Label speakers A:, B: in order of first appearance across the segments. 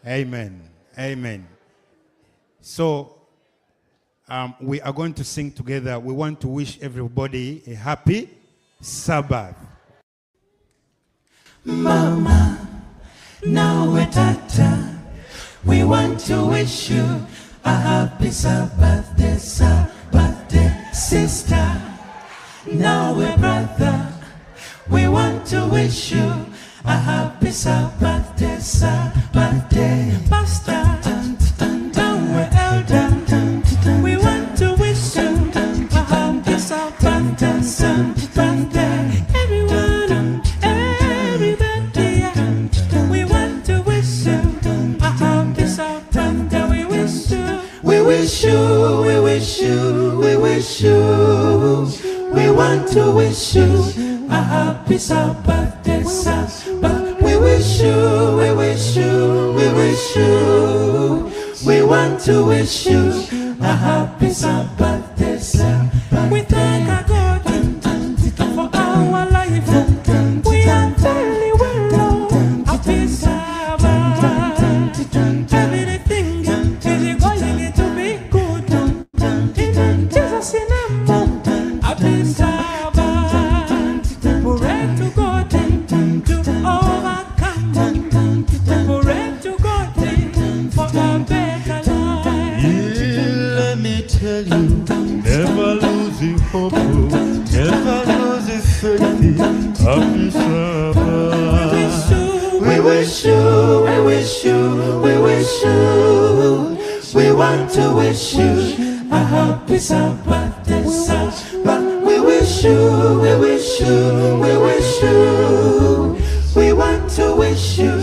A: Amen. Amen. So, we are going to sing together. We want to wish everybody a happy Sabbath.
B: Mama, now we're tata. We want to wish you a happy Sabbath day, sister. Now we're brother. We want to wish you a happy Sabbath day, pastor. Now we're elder. We want to wish you a happy Sabbath day, everyone, everybody. We want to wish you a happy Sabbath day. We wish you, we wish you, we wish you, we wish you. We want to wish you a happy Sabbath day, Sabbath. We wish you, we wish you, we wish you. We want to wish you a happy Sabbath day, Sabbath. We thank our God for our life. We are very well, happy Sabbath. Everything is going to be good. In Jesus' name, happy Sabbath. Pray to God to overcome. Pray to God for a better life.
C: Let me tell you, never losing hope, never losing faith. Happy Sabbath.
B: We wish you, we wish you, we wish you. We want to wish you a happy Sabbath day, Sabbath. We wish you, we wish you, we wish you. We want to wish you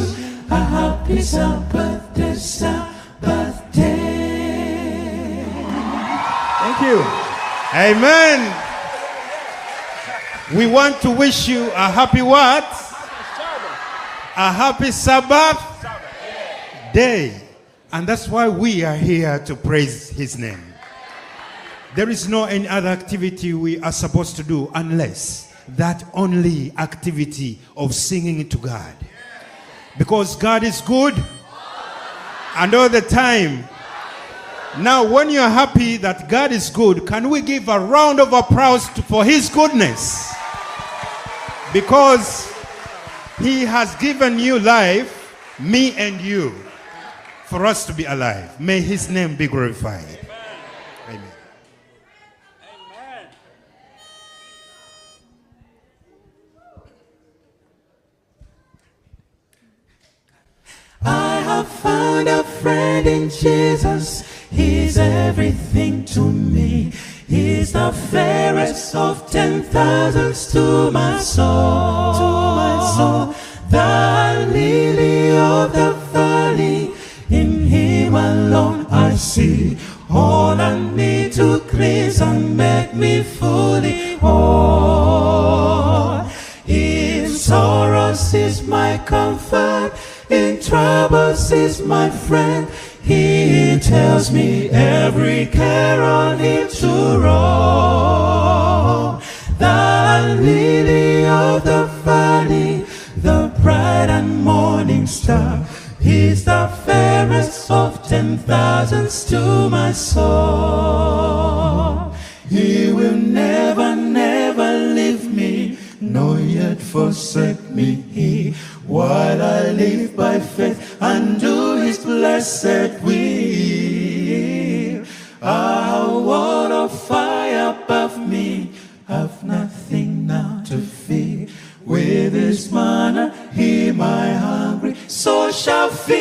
B: a happy Sabbath day, Sabbath day.
A: Thank you. Amen. We want to wish you a happy what? A happy Sabbath day. And that's why we are here to praise his name. There is no any other activity we are supposed to do unless that only activity of singing to God. Because God is good and all the time. Now, when you're happy that God is good, can we give a round of applause for his goodness? Because he has given you life, me and you, for us to be alive. May his name be glorified. Amen.
D: Amen.
B: I have found a friend in Jesus. He's everything to me. He's the fairest of 10,000s to my soul. To my soul. The lily of the valley, in him alone I see all I need to cleanse and make me fully whole. In sorrows is my comfort, in troubles is my friend. He tells me every care on him to roll. The lily of the valley, the bright and morning star, he's the fairest of 10,000s to my soul. He will never, never leave me, nor yet forsake me, while I live by faith and do his blessed will. A wall of fire above me, have nothing now to fear. With his manna, he my hungry soul shall fill.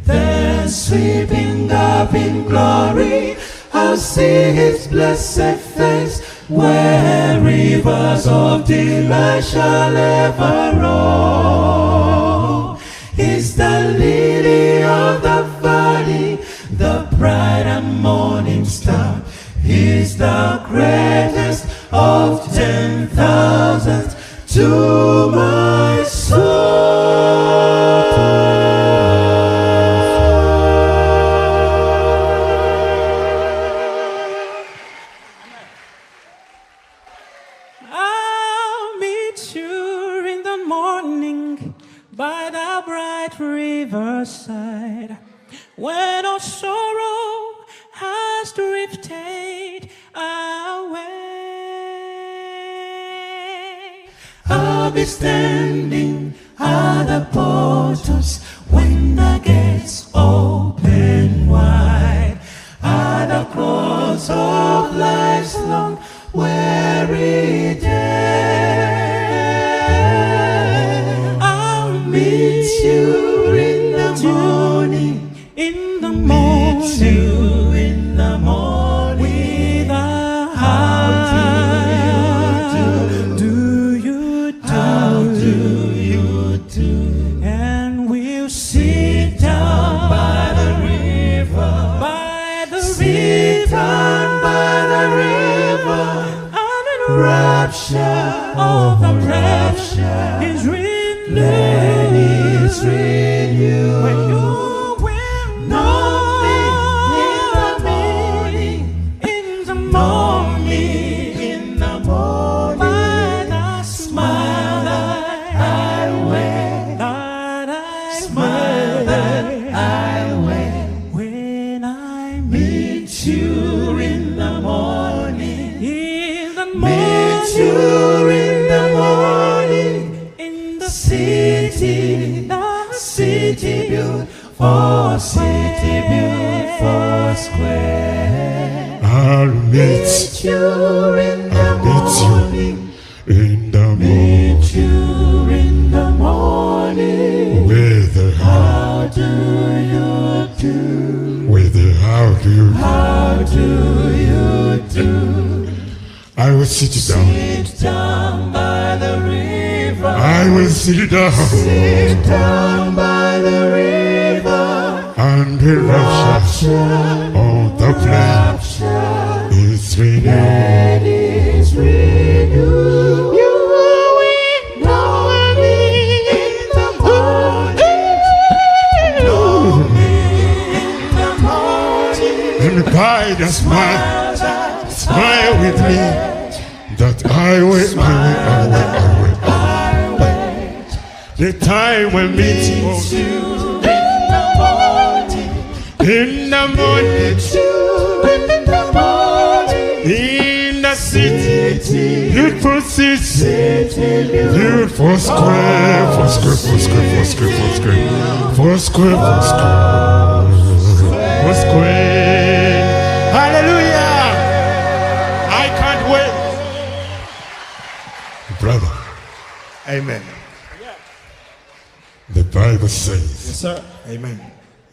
B: Then sweeping up in glory, I'll see his blessed face, where rivers of delight shall ever roll. He's the lily of the valley, the bright and morning star. He's the greatest of 10,000s to my soul. I'll meet you in the morning quiet riverside, when all sorrow has drifted away. I'll be standing at the portals when the gates open wide, at the cross of life's long weary day. I'll meet you in the morning, in the morning, meet you in the morning. With a how do you do? How do you do? And we'll sit down by the river, by the river, by the river. Rapture of the rapture is renewed. Then it's renewed. When you will know in the morning, in the morning, by the smile that I wear, that I smile that I wear, when I meet you in the morning. Meet you in the morning, in the city built for square.
C: I'll meet
B: you in the morning,
C: in the morning.
B: meet you in the morning.
C: With the
B: How do you do?
C: with the how do you do?
B: How do you do?
C: I will sit down.
B: Sit down by the river.
C: I will sit down.
B: Sit down by the river.
C: And the rapture of the flame is renewed.
B: That is renewed. You will know me in the morning. Know me in the morning.
C: And by the smile with me, that I wait. The time when meet you in the morning, in the city, beautiful city, beautiful square, four square. Hallelujah! I can't wait, brother.
A: Amen.
C: The Bible says,
A: Yes, sir. Amen.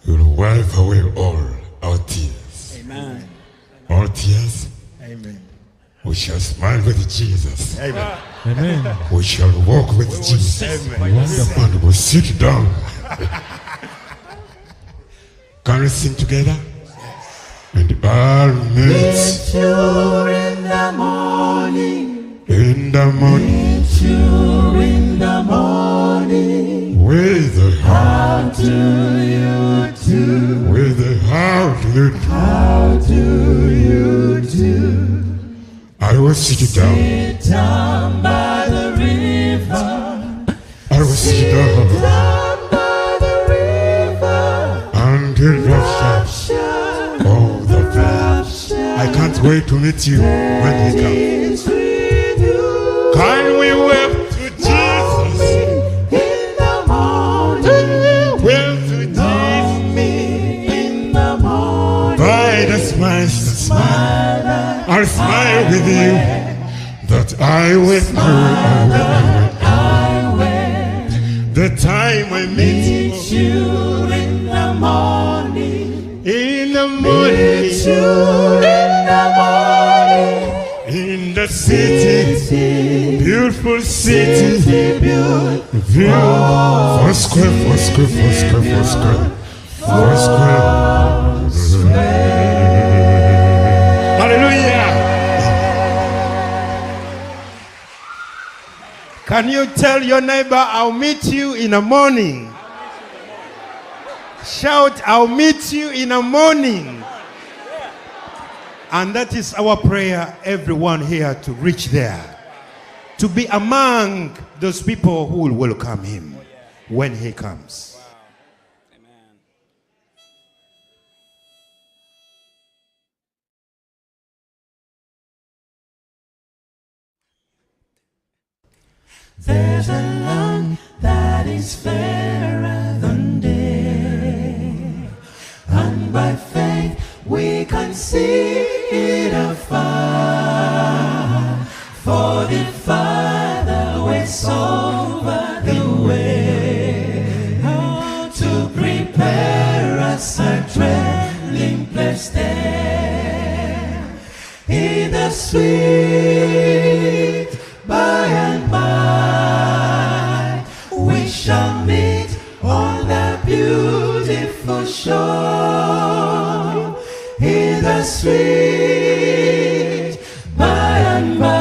C: "You will wipe away all our tears."
A: Amen.
C: All tears,
A: Amen.
C: we shall smile with Jesus.
A: Amen.
D: Amen.
C: We shall walk with Jesus.
A: Amen.
C: And we'll sit down. Can we sing together? And I'll meet
B: You in the morning.
C: in the morning
B: Meet you in the morning.
C: with the
B: How do you do?
C: with the how do you do?
B: How do you do?
C: I will sit down.
B: Sit down by the river.
C: I will sit down.
B: Down by the river.
C: And the rapture
B: Rapture.
C: of the flame.
B: Rapture.
C: I can't wait to meet you when he comes.
B: Is renewed.
C: Can we wave to Jesus?
B: In the morning.
C: Wave to Jesus.
B: In the morning.
C: By the smile, I'll smile with you. That I will the time I meet
B: Meet you in the morning.
C: in the
B: Meet
C: morning
B: you in the morning.
C: in the city, beautiful city, view four square. Hallelujah.
A: Can you tell your neighbor, I'll meet you in the morning? Shout, I'll meet you in the morning. And that is our prayer, everyone here, to reach there. To be among those people who will welcome him when he comes.
B: There's a land that is fairer than day, and by faith we can see it afar. For the Father waits over the way to prepare us a dwelling place there in the sweet by and by. We shall meet on the beautiful shore in the sweet by and by.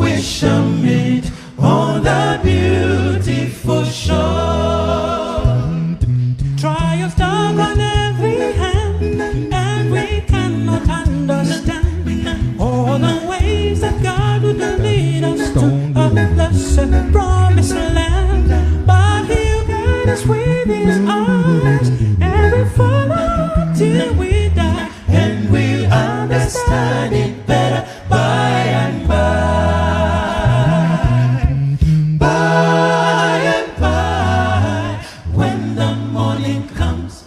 B: We shall meet on the beautiful shore. Trials dark on every hand, and we cannot understand all the ways that God would lead us to a blessed promised land. But He'll guide us with His eyes, and we follow till we die, and we'll understand it better by and by. By and by, when the morning comes,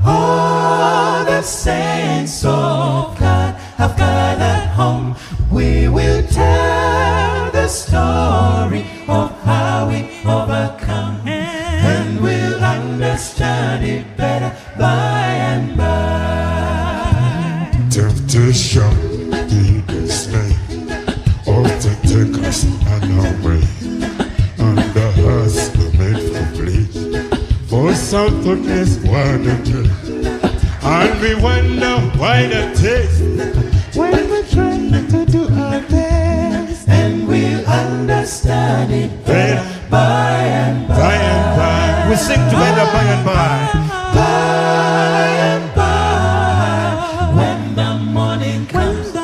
B: all the saints of God have gathered home. We will tell the story of how we overcome, and we'll understand it better by and by.
C: Temptation, the dismay, often take us on our way, and the hearts are made to bleed. For something is what it is, and we wonder why that is. When we're trying to do our best,
B: And we'll understand it better by and by.
C: by and by,
A: We sing together by and by.
B: By and by, when the morning comes,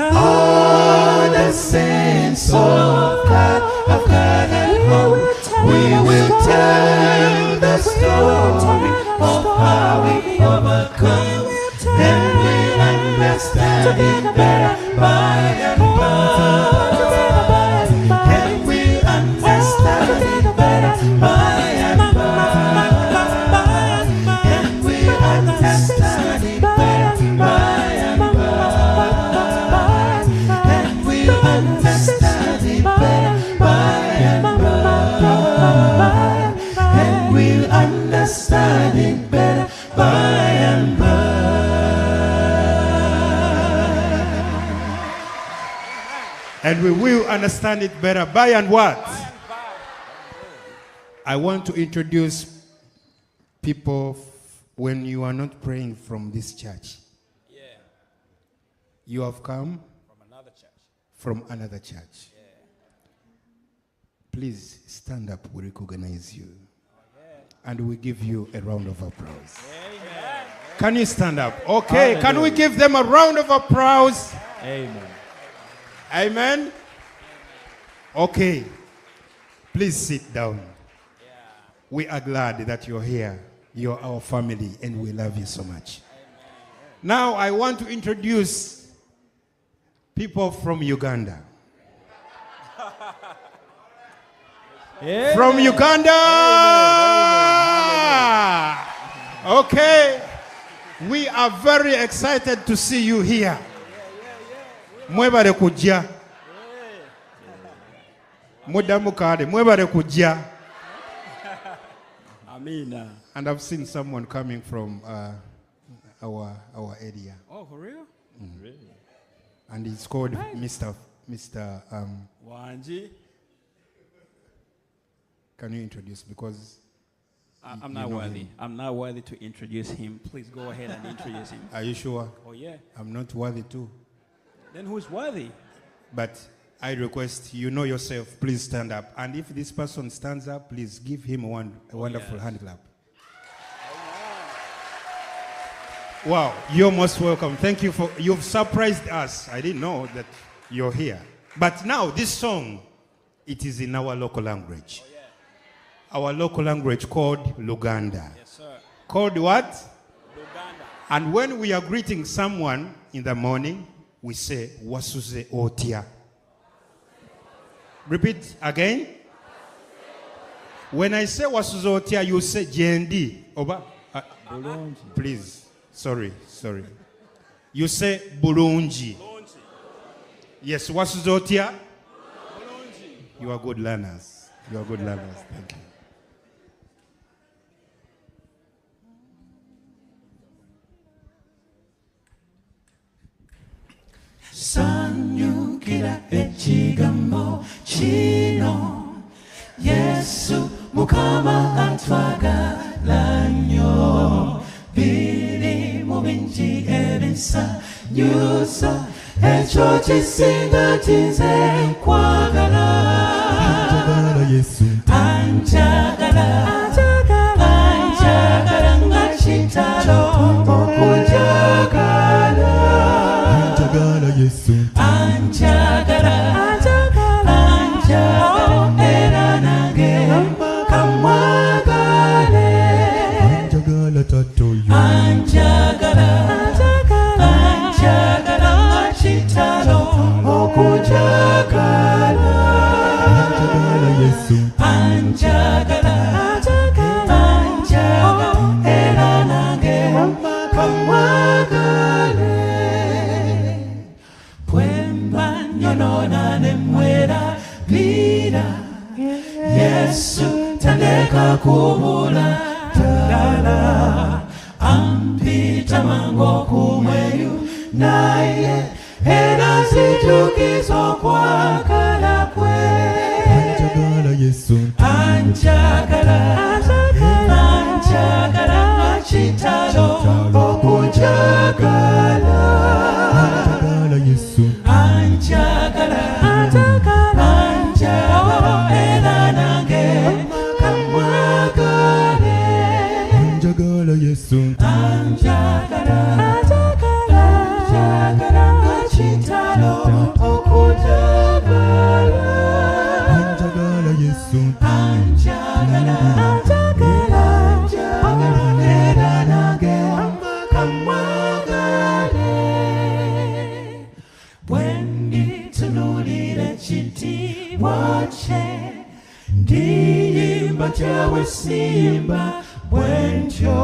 B: all the saints of God have gathered home. We will tell the story of how we overcome, and we'll understand it better by and by. And we'll understand it better by and by. And we'll understand it better by and by. And we'll understand it better by and by. And we'll understand it better by and by.
A: And we will understand it better by and what? I want to introduce people when you are not praying from this church. You have come from another church. Please stand up, we recognize you. And we give you a round of applause. Can you stand up? Okay, can we give them a round of applause?
D: Amen.
A: Amen. Okay. Please sit down. We are glad that you're here. You're our family and we love you so much. Now I want to introduce people from Uganda. From Uganda. Okay. We are very excited to see you here. Mwebale kujja. Mudamu kade, mwebale kujja.
D: Amina.
A: And I've seen someone coming from our area.
D: Oh, for real? Really?
A: And it's called Mr.
D: Wanji.
A: Can you introduce? Because
D: I'm not worthy. I'm not worthy to introduce him. Please go ahead and introduce him.
A: are you sure?
D: Oh, yeah.
A: I'm not worthy too.
D: Then who's worthy?
A: But I request you know yourself, please stand up. And if this person stands up, please give him a wonderful hand clap. Wow, you're most welcome. Thank you for, you've surprised us. I didn't know that you're here. But now this song, it is in our local language. Oh, yeah. Our local language called Luganda.
D: Yes, sir.
A: Called what?
D: Luganda.
A: And when we are greeting someone in the morning, we say, Wasuze otia. Repeat again. When I say wasuzotia, you say jendi. Oba. Please. Sorry. You say bulungi. Yes, wasuzotia. You are good learners. Thank you.
B: Sanyukira ekigambo kino Yesu Mukama atwagala nnyo biri mu bingi ebisanyusa ekyo kisinga kize nkwagala
C: Yesu
B: anjagala nga kitalo okunjagala
C: Yesu
B: anjagala era nange kamwagale
C: tatoyo
B: anjagala kitalo okujagala
C: Yesu
B: anjagala era nange kamwagale Pwemba nyonona nemwera pira Yesu tandeka kubula tala Ampita mango kumweyu naye Era situkizo kwa kala kwe
C: Yesu
B: Anjagala chitalo okujagala
C: Yesu
B: Anjagala era nange kamwagale
C: Yesu
B: Anjagala chitalo okujagala
C: Yesu
B: Anjagala era nange kamwagale Bwenditunulira ekitiibwa kye ndiyimba kyawe simba bwentyo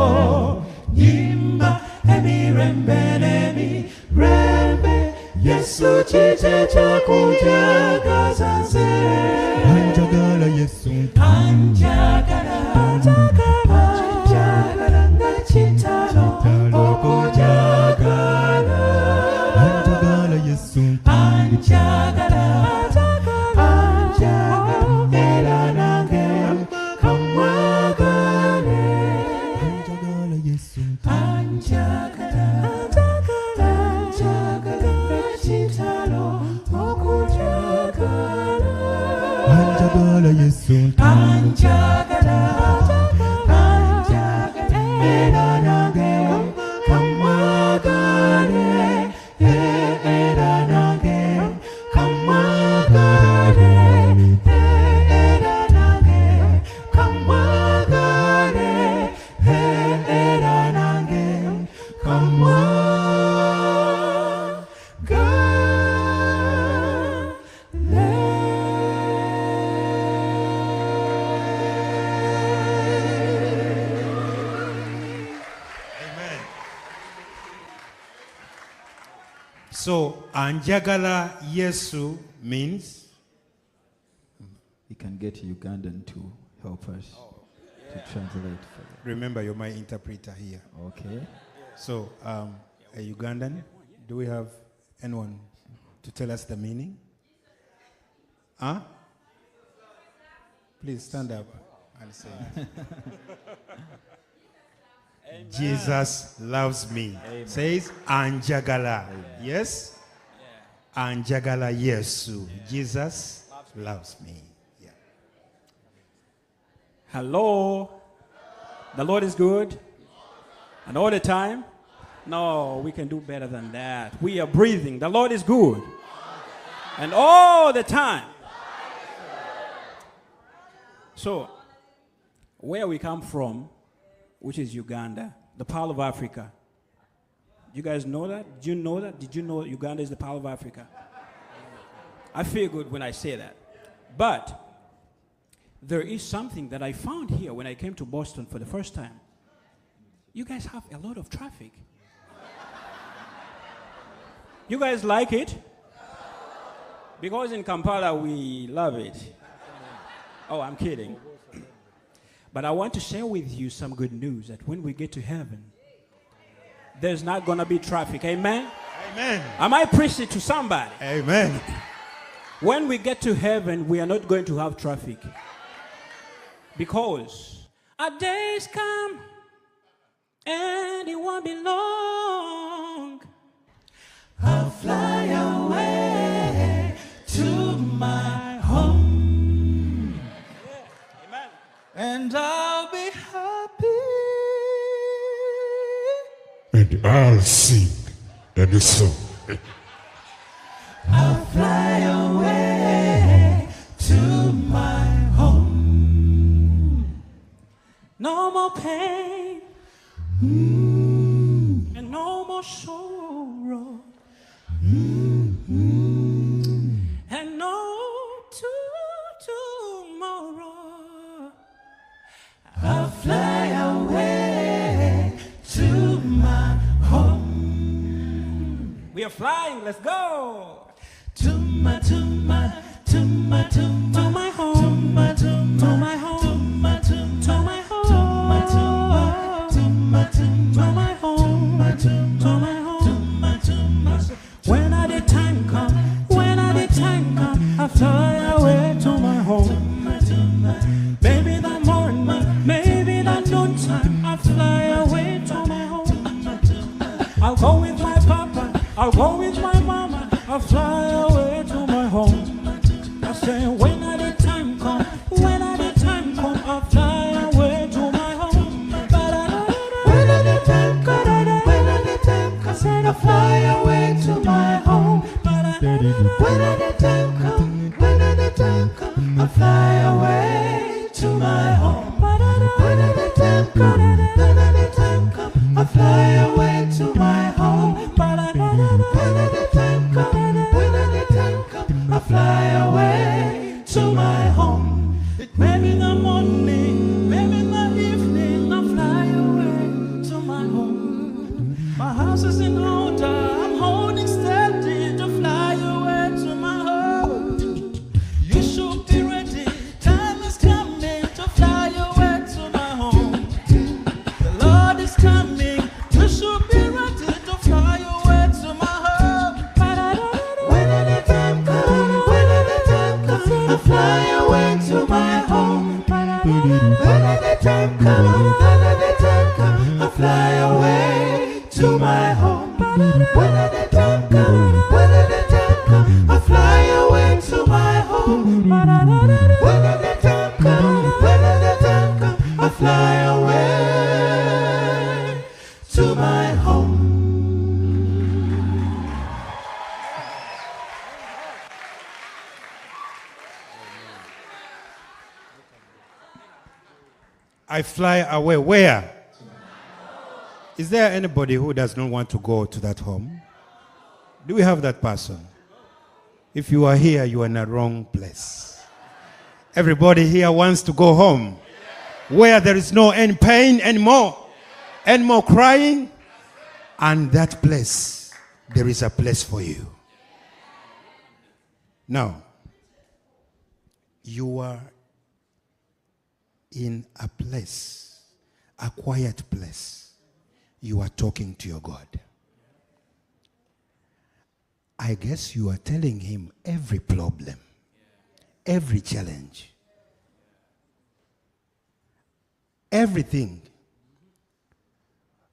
B: yimba emirembe n'emirembe Yesu kite kyakunjagaza nze
C: Yesu
B: anjagala nga kitalo okujagala
C: Yesu
B: anjagala era nange kamwagale
C: Yesu
B: anjagala kitalo okujagala
C: Yesu
B: anjagala era nange kamwagale era nange kamwagale era nange kamwagale era nange
A: So, anjagala Yesu means
E: We can get Ugandan to help us to translate for them.
A: remember you're my interpreter here.
E: Okay.
A: So, a Ugandan, do we have anyone to tell us the meaning? Huh? Please stand up and say it. Jesus loves me. Says Anjagala. Yes? Anjagala Yesu. Jesus loves me. Yeah.
D: Hello. The Lord is good. And all the time? No, we can do better than that. We are breathing. The Lord is good. And all the time. So, where we come from, which is Uganda, the Pearl of Africa. You guys know that? Did you know that? Did you know Uganda is the Pearl of Africa? I feel good when I say that. But there is something that I found here when I came to Boston for the first time. You guys have a lot of traffic. You guys like it? Because in Kampala we love it. Oh, I'm kidding. But I want to share with you some good news that when we get to heaven, there's not going to be traffic. Amen?
A: Amen.
D: Am I preaching to somebody?
A: Amen.
D: When we get to heaven, we are not going to have traffic. Because our days come and it won't be long. I'll fly away to my home. Yeah. Amen. And I'll be happy.
C: And I'll sing any song.
D: I'll fly away to my home. No more pain and no more sorrow and no tomorrow. I'll fly away to my home. We are flying, let's go. To my home. To my home. To my home. To my home. To my home. To my home. To my home. When the time come, I fly away to my home. Maybe that morning, maybe that noontime, I fly away to my home. I'll go with my papa, I'll go with my mama, I'll fly away to my home. I say when the time come, I'll fly away to my home. When the time come, I said I'll fly away to my home. When the time come, I'll fly away to my home. When the time come, I'll fly away to my home. When the time come, I'll fly away to my home. Maybe in the morning, maybe in the evening, I'll fly away to my home. My house is in order, I'm holding steady to fly away to my home. You should be ready, time is coming to fly away to my home. The Lord is coming, you should be ready to fly away to my home. When the time comes, I'll fly away to my home. When the time comes, I'll fly away to my home. When the time comes, I'll fly away to my home. When the time comes, I'll fly away to my home.
A: I fly away. Where? Is there anybody who does not want to go to that home? Do we have that person? If you are here, you are in the wrong place. Everybody here wants to go home, where there is no any pain anymore, and more crying. And that place, there is a place for you. Now, you are in a place, a quiet place. You are talking to your God. I guess you are telling him every problem, every challenge, everything.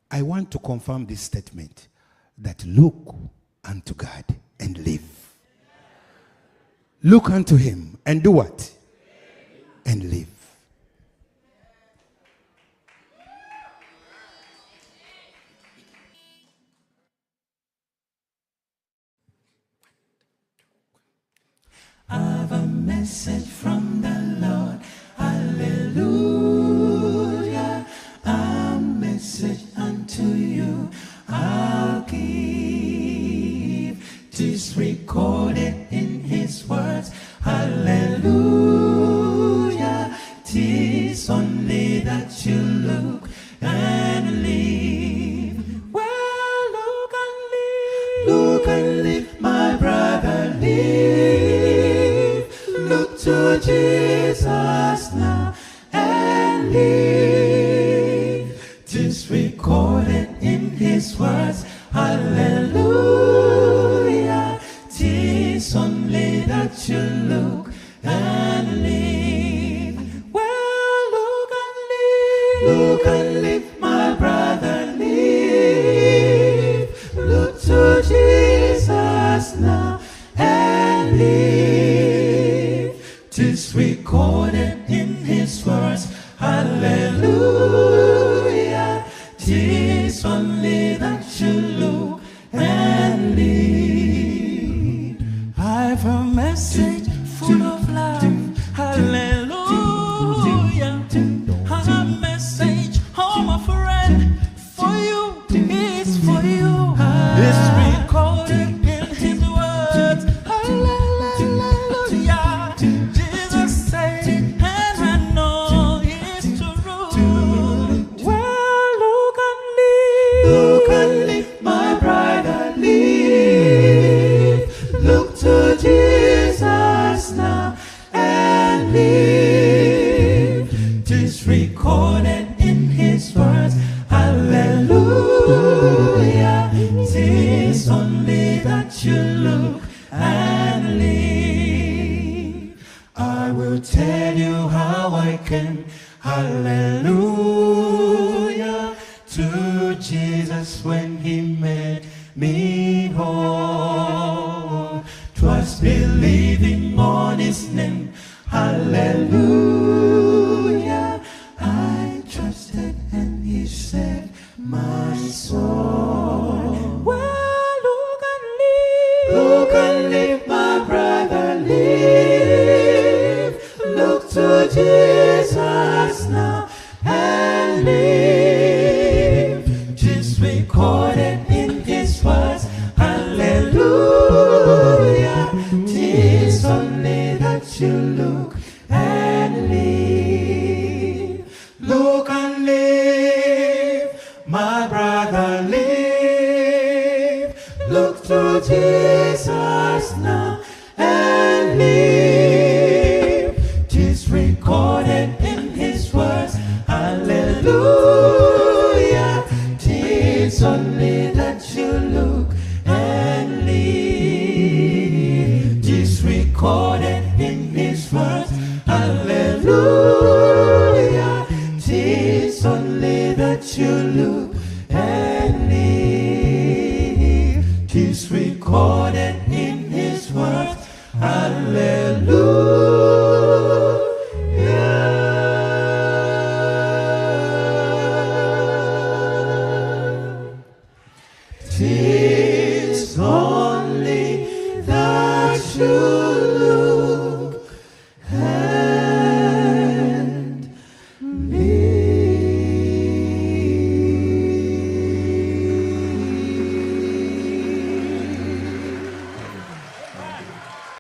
A: I want to confirm this statement that look unto God and live. Look unto him and do what? And live.
B: I've a message from the Lord. Hallelujah. A message unto you I'll give. Tis recorded in his words. Hallelujah. 'tis only that you look and live. Well, look and live, my brother, live. Look to Jesus now and live. 'Tis recorded in his words, hallelujah. 'Tis only that you look and live. Well, look and live, my brother, live. Look to Jesus now and live. 'Tis recorded in his words, hallelujah. 'Tis only that you look and live. I've a message full of love, hallelujah. A message, oh my friend, for you, it's for you. It's recorded in his words, hallelujah. Jesus said, and I know it's true. Well, look and live, my brother, live. Look to Jesus now and live. 'Tis recorded in his words, hallelujah. 'Tis only that you look and live. I will tell you how I came, hallelujah, to Jesus when he made me whole. 'Twas believing on his name, hallelujah. I trusted and he saved my soul. Well, look and live, my brother, live. Look to Jesus now and live. 'Tis recorded in his words, hallelujah. 'Tis only that you look and live. Look and live, my brother, live. Look to Jesus now and live. 'Tis recorded in his words, hallelujah. 'Tis only that you look and live. 'Tis recorded in his words, hallelujah.